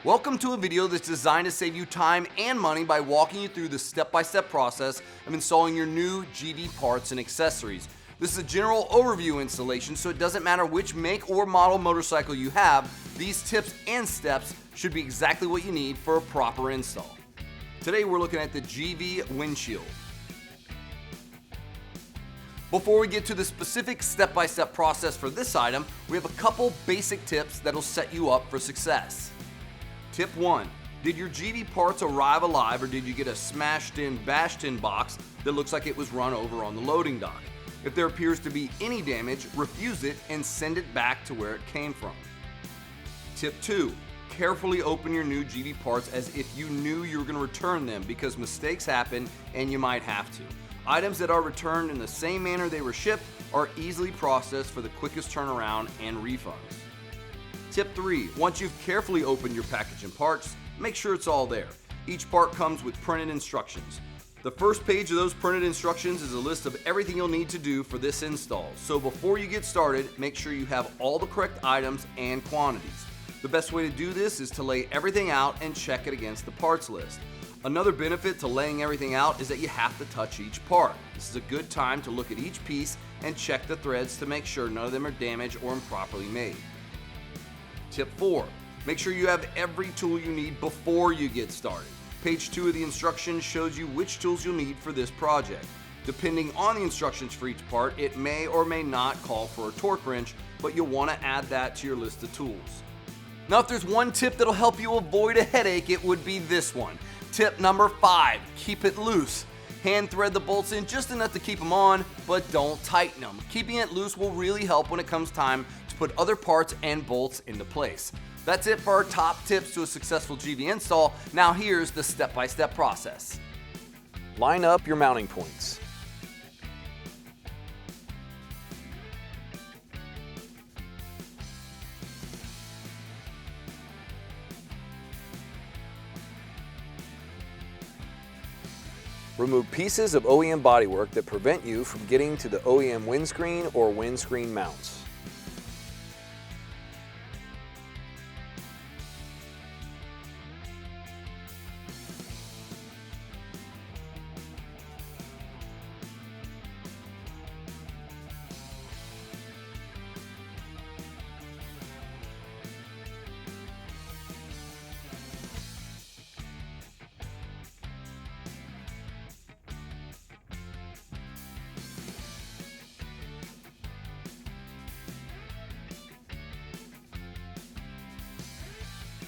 Welcome to a video that's designed to save you time and money by walking you through the step-by-step process of installing your new GIVI parts and accessories. This is a general overview installation, so it doesn't matter which make or model motorcycle you have, these tips and steps should be exactly what you need for a proper install. Today we're looking at the GIVI windshield. Before we get to the specific step-by-step process for this item, we have a couple basic tips that'll set you up for success. Tip 1. Did your GIVI parts arrive alive, or did you get a smashed in, bashed in box that looks like it was run over on the loading dock? If there appears to be any damage, refuse it and send it back to where it came from. Tip 2. Carefully open your new GIVI parts as if you knew you were going to return them, because mistakes happen and you might have to. Items that are returned in the same manner they were shipped are easily processed for the quickest turnaround and refunds. Tip 3. Once you've carefully opened your package and parts, make sure it's all there. Each part comes with printed instructions. The first page of those printed instructions is a list of everything you'll need to do for this install. So before you get started, make sure you have all the correct items and quantities. The best way to do this is to lay everything out and check it against the parts list. Another benefit to laying everything out is that you have to touch each part. This is a good time to look at each piece and check the threads to make sure none of them are damaged or improperly made. Tip 4. Make sure you have every tool you need before you get started. Page 2 of the instructions shows you which tools you'll need for this project. Depending on the instructions for each part, it may or may not call for a torque wrench, but you'll want to add that to your list of tools. Now, if there's one tip that'll help you avoid a headache, it would be this one. Tip number 5, keep it loose. Hand thread the bolts in just enough to keep them on, but don't tighten them. Keeping it loose will really help when it comes time to put other parts and bolts into place. That's it for our top tips to a successful GIVI install. Now here's the step-by-step process. Line up your mounting points. Remove pieces of OEM bodywork that prevent you from getting to the OEM windscreen or windscreen mounts.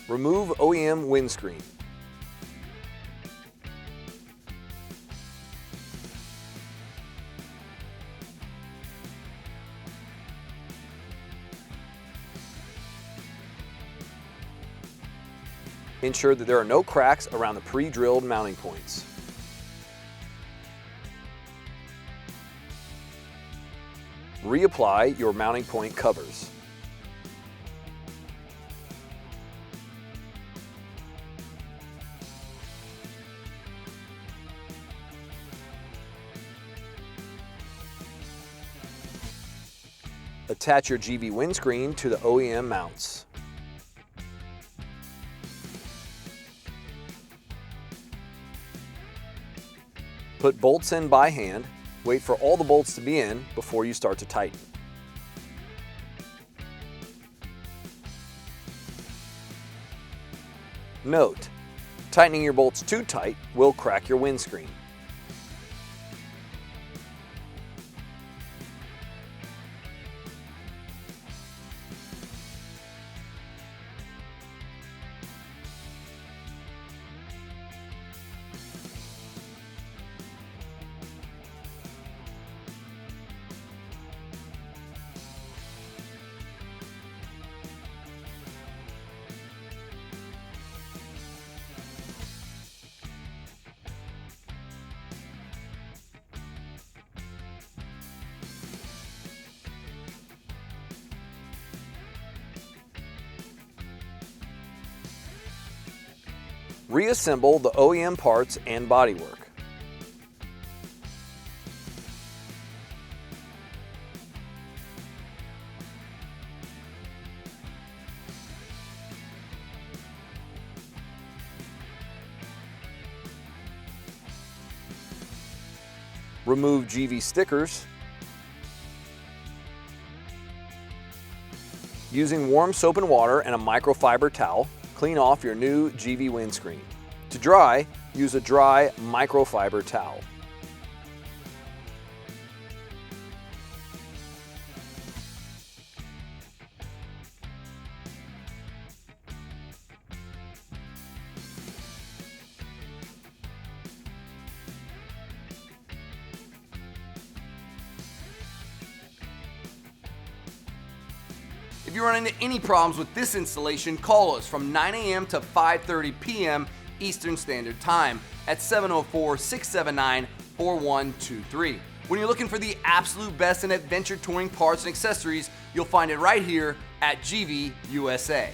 Remove OEM windscreen. Ensure that there are no cracks around the pre-drilled mounting points. Reapply your mounting point covers. Attach your GIVI windscreen to the OEM mounts. Put bolts in by hand. Wait for all the bolts to be in before you start to tighten. Note: tightening your bolts too tight will crack your windscreen. Reassemble the OEM parts and bodywork. remove GIVI stickers. Using warm soap and water and a microfiber towel, clean off your new GIVI windscreen. To dry, use a dry microfiber towel. If you run into any problems with this installation, call us from 9 a.m. to 5:30 p.m. Eastern Standard Time at 704-679-4123. When you're looking for the absolute best in adventure touring parts and accessories, you'll find it right here at GIVI USA.